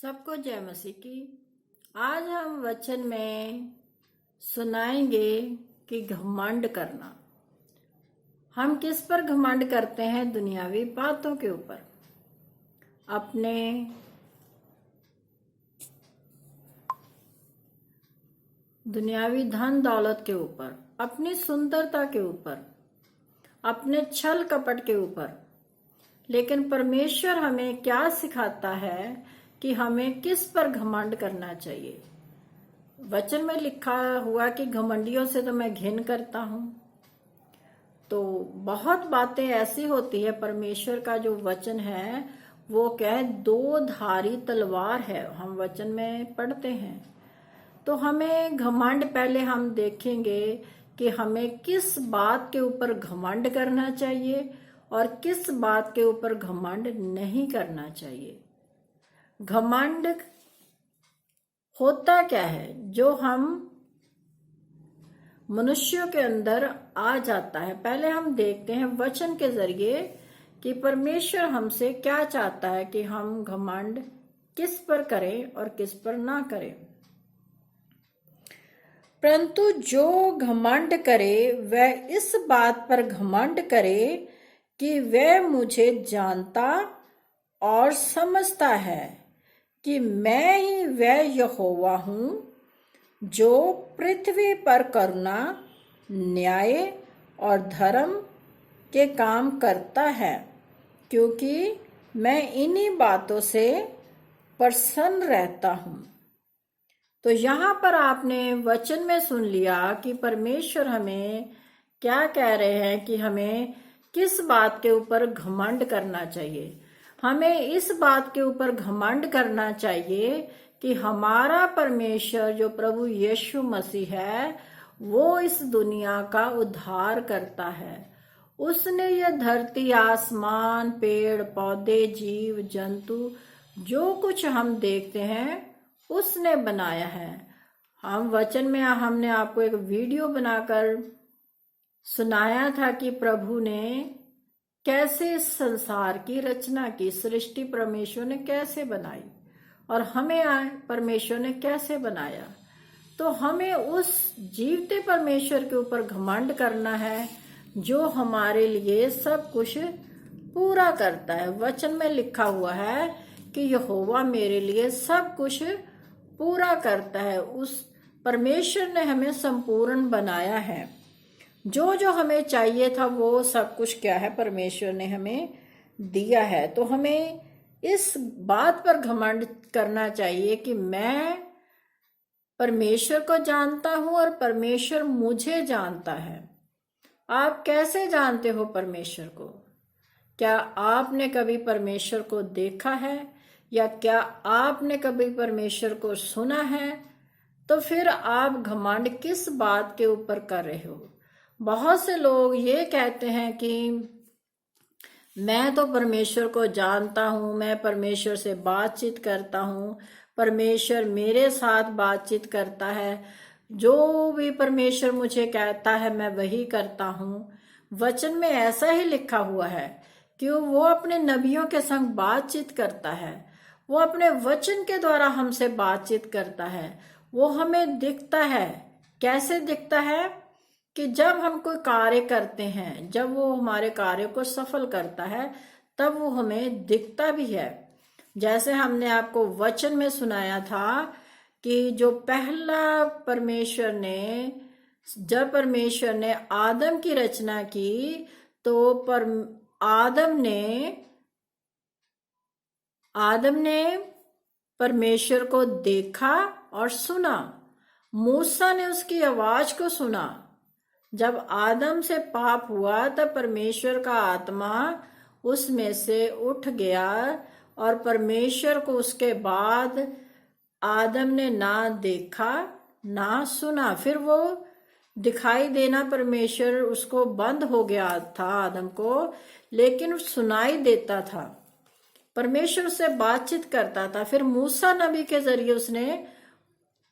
सबको जय मसीह की। आज हम वचन में सुनाएंगे कि घमंड करना। हम किस पर घमंड करते हैं? दुनियावी बातों के ऊपर, अपने दुनियावी धन दौलत के ऊपर, अपनी सुंदरता के ऊपर, अपने छल कपट के ऊपर। लेकिन परमेश्वर हमें क्या सिखाता है कि हमें किस पर घमंड करना चाहिए? वचन में लिखा हुआ कि घमंडियों से तो मैं घिन करता हूं। तो बहुत बातें ऐसी होती है, परमेश्वर का जो वचन है वो क्या है? दो धारी तलवार है, हम वचन में पढ़ते हैं। तो हमें घमंड, पहले हम देखेंगे कि हमें किस बात के ऊपर घमंड करना चाहिए और किस बात के ऊपर घमंड नहीं करना चाहिए। घमंड होता क्या है? जो हम मनुष्यों के अंदर आ जाता है। पहले हम देखते हैं वचन के जरिए कि परमेश्वर हमसे क्या चाहता है कि हम घमंड किस पर करें और किस पर ना करें। परंतु जो घमंड करे वह इस बात पर घमंड करे कि वह मुझे जानता और समझता है कि मैं ही वह यहोवा हूं जो पृथ्वी पर करुणा, न्याय और धर्म के काम करता है, क्योंकि मैं इन्हीं बातों से प्रसन्न रहता हूं। तो यहाँ पर आपने वचन में सुन लिया कि परमेश्वर हमें क्या कह रहे हैं कि हमें किस बात के ऊपर घमंड करना चाहिए। हमें इस बात के ऊपर घमंड करना चाहिए कि हमारा परमेश्वर जो प्रभु यीशु मसीह है वो इस दुनिया का उद्धार करता है। उसने यह धरती, आसमान, पेड़ पौधे, जीव जंतु, जो कुछ हम देखते हैं उसने बनाया है। हम वचन में हमने आपको एक वीडियो बनाकर सुनाया था कि प्रभु ने कैसे संसार की रचना की, सृष्टि परमेश्वर ने कैसे बनाई और हमें परमेश्वर ने कैसे बनाया। तो हमें उस जीवते परमेश्वर के ऊपर घमंड करना है जो हमारे लिए सब कुछ पूरा करता है। वचन में लिखा हुआ है कि यहोवा मेरे लिए सब कुछ पूरा करता है। उस परमेश्वर ने हमें संपूर्ण बनाया है। जो जो हमें चाहिए था वो सब कुछ क्या है? परमेश्वर ने हमें दिया है। तो हमें इस बात पर घमंड करना चाहिए कि मैं परमेश्वर को जानता हूं और परमेश्वर मुझे जानता है। आप कैसे जानते हो परमेश्वर को? क्या आपने कभी परमेश्वर को देखा है या क्या आपने कभी परमेश्वर को सुना है? तो फिर आप घमंड किस बात के ऊपर कर रहे हो? बहुत से लोग ये कहते हैं कि मैं तो परमेश्वर को जानता हूं, मैं परमेश्वर से बातचीत करता हूं, परमेश्वर मेरे साथ बातचीत करता है, जो भी परमेश्वर मुझे कहता है मैं वही करता हूं। वचन में ऐसा ही लिखा हुआ है कि वो अपने नबियों के संग बातचीत करता है, वो अपने वचन के द्वारा हमसे बातचीत करता है। वो हमें दिखता है। कैसे दिखता है? कि जब हम कोई कार्य करते हैं, जब वो हमारे कार्य को सफल करता है तब वो हमें दिखता भी है। जैसे हमने आपको वचन में सुनाया था कि जो पहला परमेश्वर ने, जब परमेश्वर ने आदम की रचना की तो आदम ने परमेश्वर को देखा और सुना। मूसा ने उसकी आवाज को सुना। जब आदम से पाप हुआ तब परमेश्वर का आत्मा उसमें से उठ गया और परमेश्वर को उसके बाद आदम ने ना देखा ना सुना। फिर वो दिखाई देना परमेश्वर उसको बंद हो गया था आदम को, लेकिन सुनाई देता था, परमेश्वर से बातचीत करता था। फिर मूसा नबी के जरिए उसने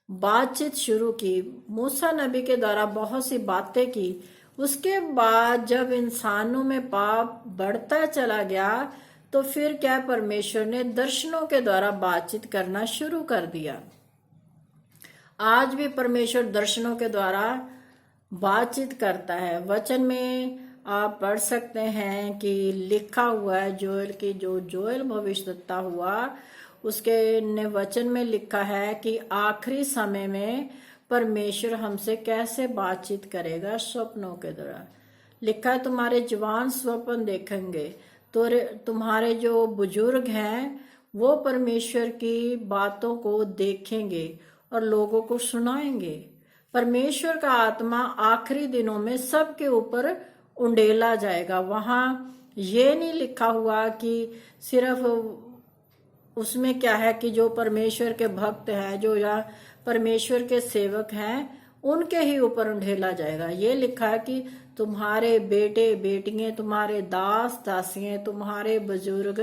बातचीत शुरू की। मूसा नबी के द्वारा बहुत सी बातें की। उसके बाद जब इंसानों में पाप बढ़ता चला गया तो फिर क्या, परमेश्वर ने दर्शनों के द्वारा बातचीत करना शुरू कर दिया। आज भी परमेश्वर दर्शनों के द्वारा बातचीत करता है। वचन में आप पढ़ सकते हैं कि लिखा हुआ है जोएल की, जो जोएल भविष्यद्वक्ता हुआ उसके ने वचन में लिखा है कि आखिरी समय में परमेश्वर हमसे कैसे बातचीत करेगा, स्वप्नों के द्वारा। लिखा है तुम्हारे जवान स्वप्न देखेंगे, तो तुम्हारे जो बुजुर्ग हैं वो परमेश्वर की बातों को देखेंगे और लोगों को सुनाएंगे। परमेश्वर का आत्मा आखिरी दिनों में सबके ऊपर उंडेला जाएगा। वहां ये नहीं लिखा हुआ कि सिर्फ उसमें क्या है कि जो परमेश्वर के भक्त हैं, जो या परमेश्वर के सेवक हैं, उनके ही ऊपर उंडेला जाएगा। ये लिखा है कि तुम्हारे बेटे बेटियां, तुम्हारे दास दासियां, तुम्हारे बुजुर्ग,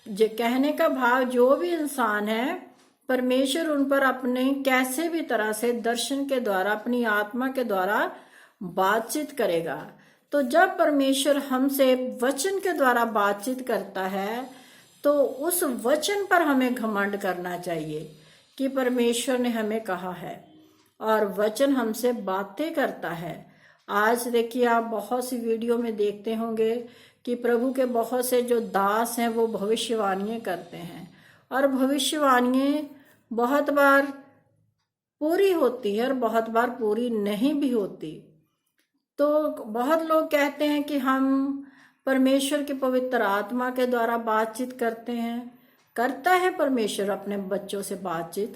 कहने का भाव जो भी इंसान है, परमेश्वर उन पर अपने कैसे भी तरह से दर्शन के द्वारा, अपनी आत्मा के द्वारा बातचीत करेगा। तो जब परमेश्वर हमसे वचन के द्वारा बातचीत करता है तो उस वचन पर हमें घमंड करना चाहिए कि परमेश्वर ने हमें कहा है और वचन हमसे बातें करता है। आज देखिए, आप बहुत सी वीडियो में देखते होंगे कि प्रभु के बहुत से जो दास हैं वो भविष्यवाणियां करते हैं और भविष्यवाणियां बहुत बार पूरी होती है और बहुत बार पूरी नहीं भी होती। तो बहुत लोग कहते हैं कि हम परमेश्वर के पवित्र आत्मा के द्वारा बातचीत करते हैं। करता है परमेश्वर अपने बच्चों से बातचीत,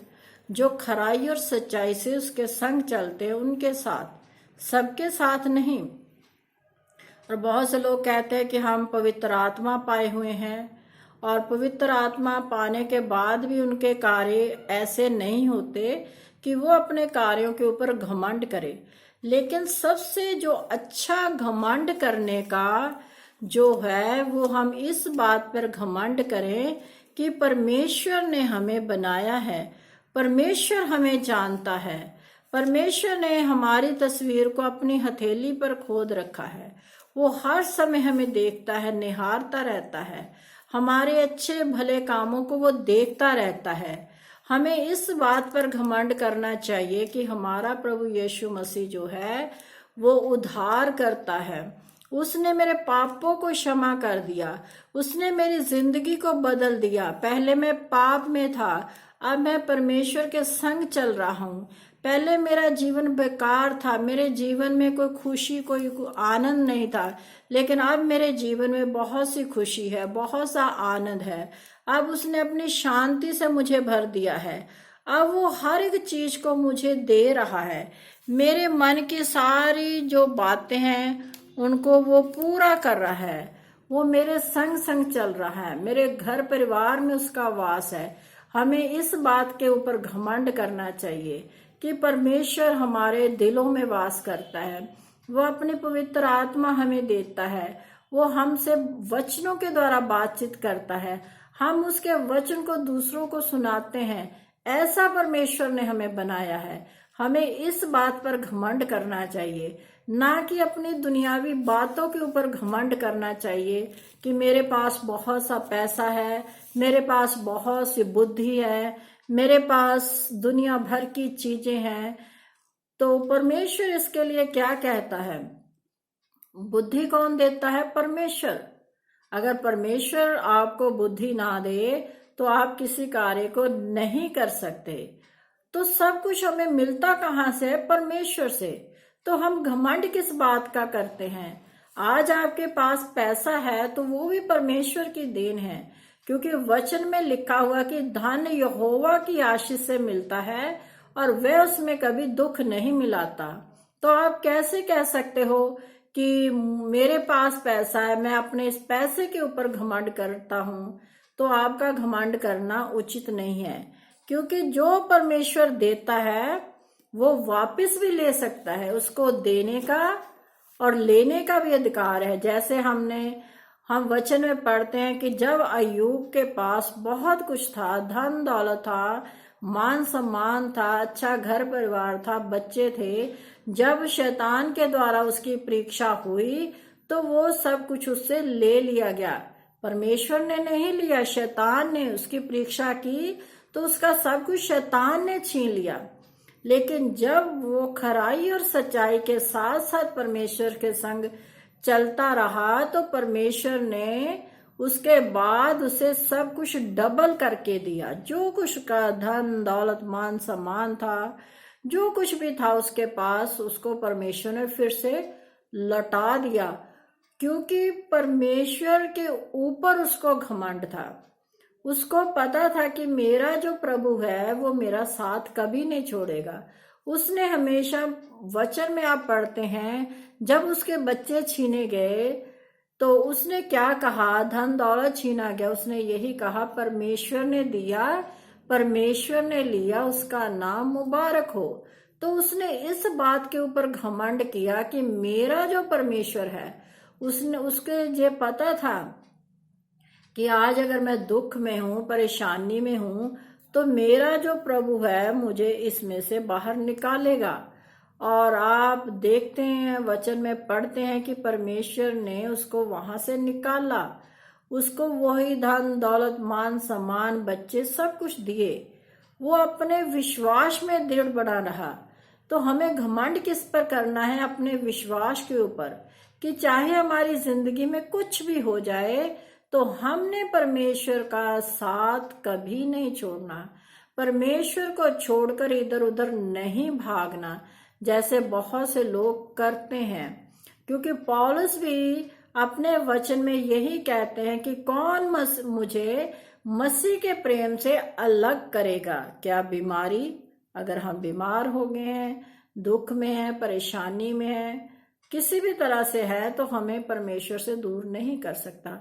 जो खराई और सच्चाई से उसके संग चलते हैं उनके साथ, सबके साथ नहीं। और बहुत से लोग कहते हैं कि हम पवित्र आत्मा पाए हुए हैं और पवित्र आत्मा पाने के बाद भी उनके कार्य ऐसे नहीं होते कि वो अपने कार्यों के ऊपर घमंड करे। लेकिन सबसे जो अच्छा घमंड करने का जो है वो हम इस बात पर घमंड करें कि परमेश्वर ने हमें बनाया है, परमेश्वर हमें जानता है, परमेश्वर ने हमारी तस्वीर को अपनी हथेली पर खोद रखा है। वो हर समय हमें देखता है, निहारता रहता है, हमारे अच्छे भले कामों को वो देखता रहता है। हमें इस बात पर घमंड करना चाहिए कि हमारा प्रभु यीशु मसीह जो है वो उद्धार करता है। उसने मेरे पापों को क्षमा कर दिया, उसने मेरी जिंदगी को बदल दिया। पहले मैं पाप में था, अब मैं परमेश्वर के संग चल रहा हूँ। पहले मेरा जीवन बेकार था, मेरे जीवन में कोई खुशी, कोई आनंद नहीं था, लेकिन अब मेरे जीवन में बहुत सी खुशी है, बहुत सा आनंद है। अब उसने अपनी शांति से मुझे भर दिया है। अब वो हर एक चीज को मुझे दे रहा है। मेरे मन की सारी जो बातें हैं उनको वो पूरा कर रहा है। वो मेरे संग संग चल रहा है, मेरे घर परिवार में उसका वास है। हमें इस बात के ऊपर घमंड करना चाहिए कि परमेश्वर हमारे दिलों में वास करता है। वो अपनी पवित्र आत्मा हमें देता है, वो हमसे वचनों के द्वारा बातचीत करता है, हम उसके वचन को दूसरों को सुनाते हैं। ऐसा परमेश्वर ने हमें बनाया है। हमें इस बात पर घमंड करना चाहिए, ना कि अपनी दुनियावी बातों के ऊपर घमंड करना चाहिए कि मेरे पास बहुत सा पैसा है, मेरे पास बहुत सी बुद्धि है, मेरे पास दुनिया भर की चीजें हैं। तो परमेश्वर इसके लिए क्या कहता है? बुद्धि कौन देता है? परमेश्वर। अगर परमेश्वर आपको बुद्धि ना दे तो आप किसी कार्य को नहीं कर सकते। तो सब कुछ हमें मिलता कहाँ से? परमेश्वर से। तो हम घमंड किस बात का करते हैं? आज आपके पास पैसा है तो वो भी परमेश्वर की देन है, क्योंकि वचन में लिखा हुआ कि धन यहोवा की आशीष से मिलता है और वह उसमें कभी दुख नहीं मिलाता। तो आप कैसे कह सकते हो कि मेरे पास पैसा है, मैं अपने इस पैसे के ऊपर घमंड करता हूं? तो आपका घमंड करना उचित नहीं है, क्योंकि जो परमेश्वर देता है वो वापस भी ले सकता है। उसको देने का और लेने का भी अधिकार है। जैसे हम वचन में पढ़ते हैं कि जब अय्यूब के पास बहुत कुछ था, धन दौलत था, मान सम्मान था, अच्छा घर परिवार था, बच्चे थे, जब शैतान के द्वारा उसकी परीक्षा हुई तो वो सब कुछ उससे ले लिया गया। परमेश्वर ने नहीं लिया, शैतान ने उसकी परीक्षा की तो उसका सब कुछ शैतान ने छीन लिया। लेकिन जब वो खराई और सच्चाई के साथ साथ परमेश्वर के संग चलता रहा तो परमेश्वर ने उसके बाद उसे सब कुछ डबल करके दिया। जो कुछ का धन दौलत मान सम्मान था, जो कुछ भी था उसके पास, उसको परमेश्वर ने फिर से लौटा दिया, क्योंकि परमेश्वर के ऊपर उसको घमंड था। उसको पता था कि मेरा जो प्रभु है वो मेरा साथ कभी नहीं छोड़ेगा। उसने हमेशा, वचन में आप पढ़ते हैं, जब उसके बच्चे छीने गए तो उसने क्या कहा? धन दौलत छीना गया, उसने यही कहा, परमेश्वर ने दिया, परमेश्वर ने लिया, उसका नाम मुबारक हो। तो उसने इस बात के ऊपर घमंड किया कि मेरा जो परमेश्वर है, उसके ये पता था कि आज अगर मैं दुख में हूं, परेशानी में हूं, तो मेरा जो प्रभु है मुझे इसमें से बाहर निकालेगा। और आप देखते हैं, वचन में पढ़ते हैं कि परमेश्वर ने उसको वहां से निकाला, उसको वही धन दौलत मान सम्मान बच्चे सब कुछ दिए। वो अपने विश्वास में दृढ़ बना रहा। तो हमें घमंड किस पर करना है? अपने विश्वास के ऊपर, कि चाहे हमारी जिंदगी में कुछ भी हो जाए तो हमने परमेश्वर का साथ कभी नहीं छोड़ना। परमेश्वर को छोड़कर इधर उधर नहीं भागना, जैसे बहुत से लोग करते हैं। क्योंकि पौलुस भी अपने वचन में यही कहते हैं कि कौन मुझे मसीह के प्रेम से अलग करेगा? क्या बीमारी? अगर हम बीमार हो गए हैं, दुख में हैं, परेशानी में हैं, किसी भी तरह से है, तो हमें परमेश्वर से दूर नहीं कर सकता।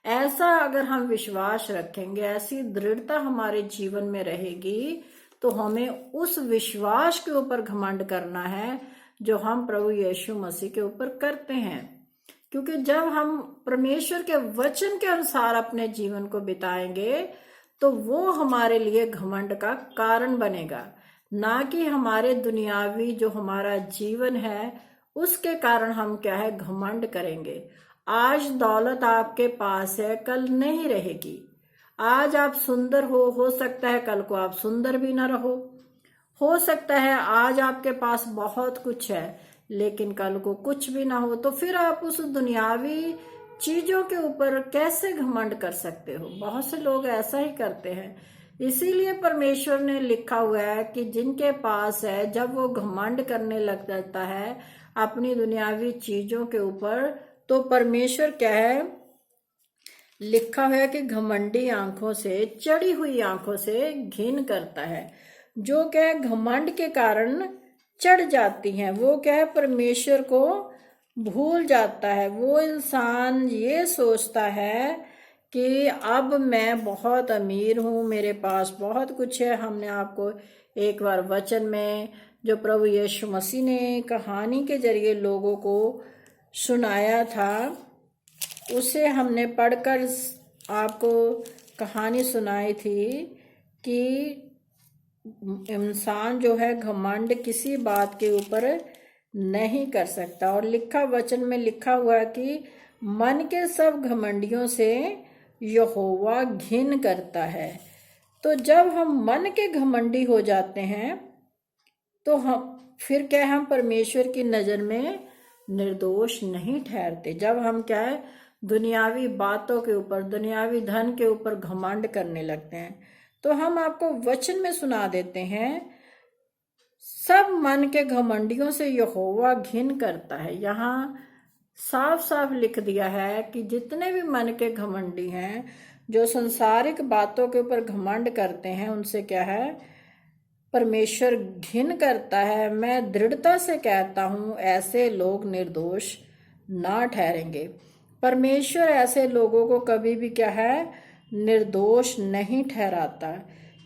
ऐसा अगर हम विश्वास रखेंगे, ऐसी दृढ़ता हमारे जीवन में रहेगी, तो हमें उस विश्वास के ऊपर घमंड करना है जो हम प्रभु यीशु मसीह के ऊपर करते हैं। क्योंकि जब हम परमेश्वर के वचन के अनुसार अपने जीवन को बिताएंगे तो वो हमारे लिए घमंड का कारण बनेगा, ना कि हमारे दुनियावी जो हमारा जीवन है उसके कारण हम क्या है, घमंड करेंगे। आज दौलत आपके पास है, कल नहीं रहेगी। आज आप सुंदर हो सकता है कल को आप सुंदर भी ना रहो। हो सकता है आज आपके पास बहुत कुछ है लेकिन कल को कुछ भी ना हो। तो फिर आप उस दुनियावी चीजों के ऊपर कैसे घमंड कर सकते हो? बहुत से लोग ऐसा ही करते हैं। इसीलिए परमेश्वर ने लिखा हुआ है कि जिनके पास है, जब वो घमंड करने लग जाता है अपनी दुनियावी चीजों के ऊपर, तो परमेश्वर क्या है, लिखा हुआ है कि घमंडी आंखों से, चढ़ी हुई आंखों से घिन करता है। जो क्या है, घमंड के कारण चढ़ जाती हैं, वो क्या है, परमेश्वर को भूल जाता है। वो इंसान ये सोचता है कि अब मैं बहुत अमीर हूँ, मेरे पास बहुत कुछ है। हमने आपको एक बार वचन में, जो प्रभु यीशु मसीह ने कहानी के जरिए लोगों को सुनाया था, उसे हमने पढ़कर आपको कहानी सुनाई थी कि इंसान जो है घमंड किसी बात के ऊपर नहीं कर सकता। और लिखा वचन में लिखा हुआ कि मन के सब घमंडियों से यहोवा घिन करता है। तो जब हम मन के घमंडी हो जाते हैं तो हम फिर क्या, हम परमेश्वर की नजर में निर्दोष नहीं ठहरते। जब हम क्या है, दुनियावी बातों के ऊपर, दुनियावी धन के ऊपर घमंड करने लगते हैं, तो हम आपको वचन में सुना देते हैं, सब मन के घमंडियों से यहोवा घिन करता है। यहाँ साफ साफ लिख दिया है कि जितने भी मन के घमंडी हैं, जो संसारिक बातों के ऊपर घमंड करते हैं, उनसे क्या है, परमेश्वर घिन करता है। मैं दृढ़ता से कहता हूं, ऐसे लोग निर्दोष ना ठहरेंगे। परमेश्वर ऐसे लोगों को कभी भी क्या है, निर्दोष नहीं ठहराता।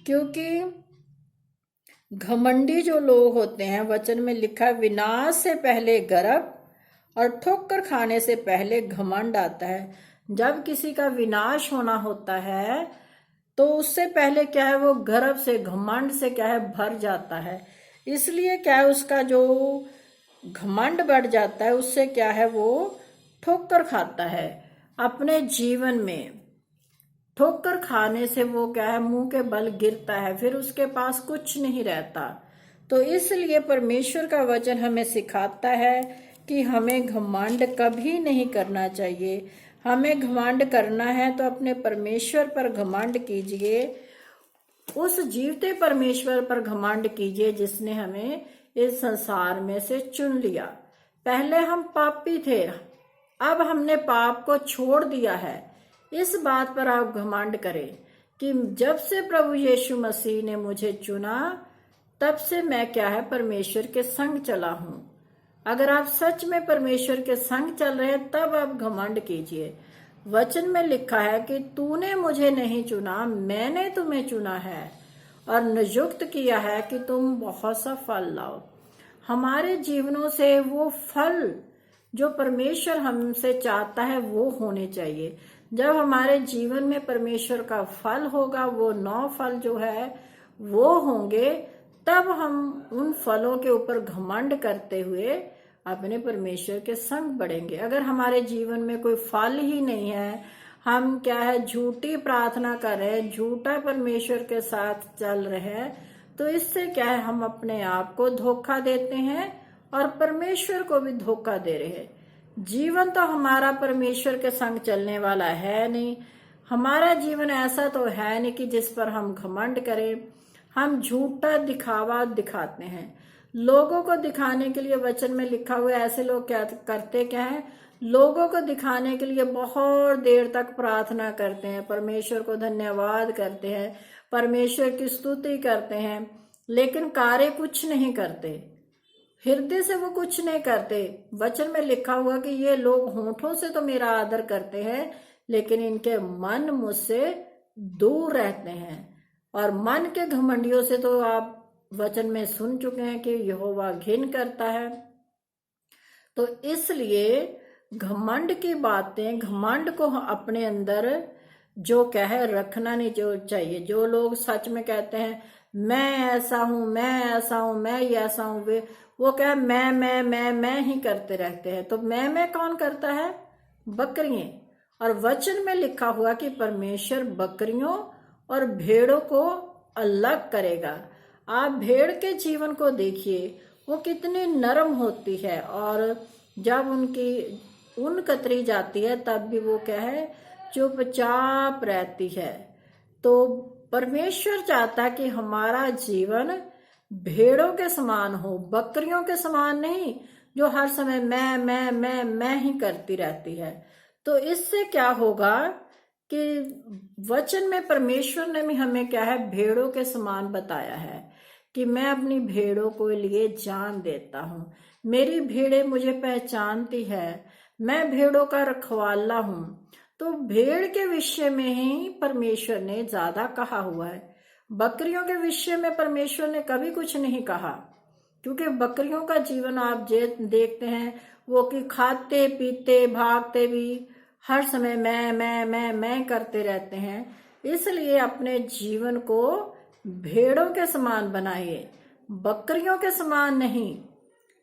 क्योंकि घमंडी जो लोग होते हैं, वचन में लिखा है, विनाश से पहले गर्व और ठोकर खाने से पहले घमंड आता है। जब किसी का विनाश होना होता है तो उससे पहले क्या है, वो गर्व से, घमंड से क्या है, भर जाता है। इसलिए क्या है, उसका जो घमंड बढ़ जाता है, उससे क्या है, वो ठोकर खाता है अपने जीवन में। ठोकर खाने से वो क्या है, मुंह के बल गिरता है, फिर उसके पास कुछ नहीं रहता। तो इसलिए परमेश्वर का वचन हमें सिखाता है कि हमें घमंड कभी नहीं करना चाहिए। हमें घमंड करना है तो अपने परमेश्वर पर घमंड कीजिए, उस जीवते परमेश्वर पर घमंड कीजिए जिसने हमें इस संसार में से चुन लिया। पहले हम पापी थे, अब हमने पाप को छोड़ दिया है। इस बात पर आप घमंड करें कि जब से प्रभु यीशु मसीह ने मुझे चुना, तब से मैं क्या है, परमेश्वर के संग चला हूं। अगर आप सच में परमेश्वर के संग चल रहे हैं तब आप घमंड कीजिए। वचन में लिखा है कि तूने मुझे नहीं चुना, मैंने तुम्हें चुना है और नियुक्त किया है कि तुम बहुत सा फल लाओ। हमारे जीवनों से वो फल जो परमेश्वर हमसे चाहता है वो होने चाहिए। जब हमारे जीवन में परमेश्वर का फल होगा, वो 9 फल जो है वो होंगे, तब हम उन फलों के ऊपर घमंड करते हुए अपने परमेश्वर के संग बढ़ेंगे। अगर हमारे जीवन में कोई फल ही नहीं है, हम क्या है, झूठी प्रार्थना कर रहे हैं, झूठा परमेश्वर के साथ चल रहे हैं, तो इससे क्या है, हम अपने आप को धोखा देते हैं और परमेश्वर को भी धोखा दे रहे हैं। जीवन तो हमारा परमेश्वर के संग चलने वाला है नहीं। हमारा जीवन ऐसा तो है नहीं कि जिस पर हम घमंड करें। हम झूठा दिखावा दिखाते हैं, लोगों को दिखाने के लिए। वचन में लिखा हुआ है, ऐसे लोग क्या करते क्या है, लोगों को दिखाने के लिए बहुत देर तक प्रार्थना करते हैं, परमेश्वर को धन्यवाद करते हैं, परमेश्वर की स्तुति करते हैं, लेकिन कार्य कुछ नहीं करते, हृदय से वो कुछ नहीं करते। वचन में लिखा हुआ कि ये लोग होठों से तो मेरा आदर करते हैं, लेकिन इनके मन मुझसे दूर रहते हैं। और मन के घमंडियों से तो आप वचन में सुन चुके हैं कि यहोवा घिन करता है। तो इसलिए घमंड की बातें, घमंड को अपने अंदर जो क्या है रखना नहीं जो चाहिए। जो लोग सच में कहते हैं मैं ऐसा हूं, मैं ऐसा हूं, मैं ये ऐसा हूं, वे वो क्या है, मैं ही करते रहते हैं। तो मैं कौन करता है? बकरियां। और वचन में लिखा हुआ कि परमेश्वर बकरियों और भेड़ों को अलग करेगा। आप भेड़ के जीवन को देखिए, वो कितनी नरम होती है, और जब उनकी ऊन कतरी जाती है तब भी वो क्या है, चुपचाप रहती है। तो परमेश्वर चाहता कि हमारा जीवन भेड़ों के समान हो, बकरियों के समान नहीं, जो हर समय मैं ही करती रहती है। तो इससे क्या होगा कि वचन में परमेश्वर ने भी हमें क्या है, भेड़ों के समान बताया है कि मैं अपनी भेड़ों को लिए जान देता हूं। मेरी भेड़ें मुझे पहचानती है, मैं भेड़ों का रखवाला हूं। तो भेड़ के विषय में ही परमेश्वर ने ज्यादा कहा हुआ है। बकरियों के विषय में परमेश्वर ने कभी कुछ नहीं कहा, क्योंकि बकरियों का जीवन आप देखते हैं, वो कि खाते पीते भागते भी हर समय मैं करते रहते हैं। इसलिए अपने जीवन को भेड़ों के समान बनाइए, बकरियों के समान नहीं।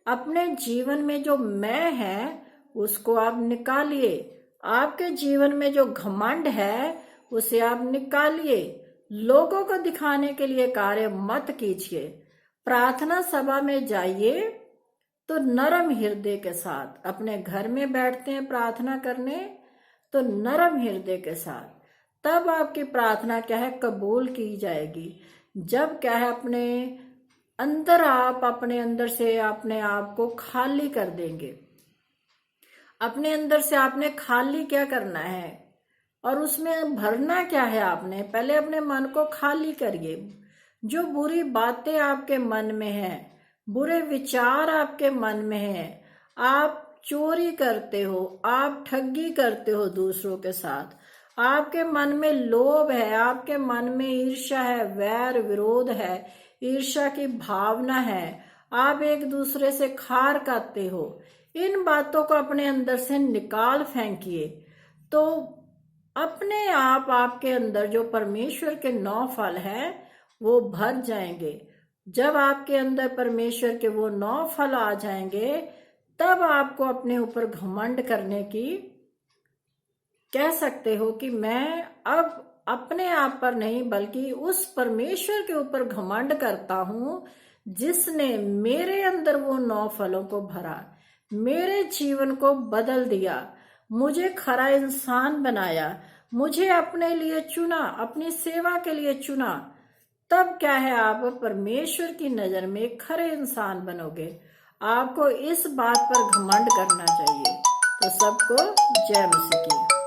अपने जीवन में जो मैं है उसको आप निकालिए। आपके जीवन में जो घमंड है उसे आप निकालिए। लोगों को दिखाने के लिए कार्य मत कीजिए। प्रार्थना सभा में जाइए तो नरम हृदय के साथ, अपने घर में बैठते हैं प्रार्थना करने तो नरम हृदय के साथ, तब आपकी प्रार्थना क्या है, कबूल की जाएगी। जब क्या है, अपने अंदर आप अपने अंदर से अपने आप को खाली कर देंगे। अपने अंदर से आपने खाली क्या करना है और उसमें भरना क्या है, आपने पहले अपने मन को खाली करिए। जो बुरी बातें आपके मन में है, बुरे विचार आपके मन में है, आप चोरी करते हो, आप ठगी करते हो दूसरों के साथ, आपके मन में लोभ है, आपके मन में ईर्ष्या है, वैर विरोध है, ईर्ष्या की भावना है, आप एक दूसरे से खार खाते हो, इन बातों को अपने अंदर से निकाल फेंकिए। तो अपने आप आपके अंदर जो परमेश्वर के 9 फल है वो भर जाएंगे। जब आपके अंदर परमेश्वर के वो 9 फल आ जाएंगे, तब आपको अपने ऊपर घमंड करने की कह सकते हो कि मैं अब अपने आप पर नहीं बल्कि उस परमेश्वर के ऊपर घमंड करता हूँ जिसने मेरे अंदर वो 9 फलों को भरा, मेरे जीवन को बदल दिया, मुझे खरा इंसान बनाया, मुझे अपने लिए चुना, अपनी सेवा के लिए चुना। तब क्या है, आप परमेश्वर की नजर में खरे इंसान बनोगे। आपको इस बात पर घमंड करना चाहिए। तो सबको जय मसीह की।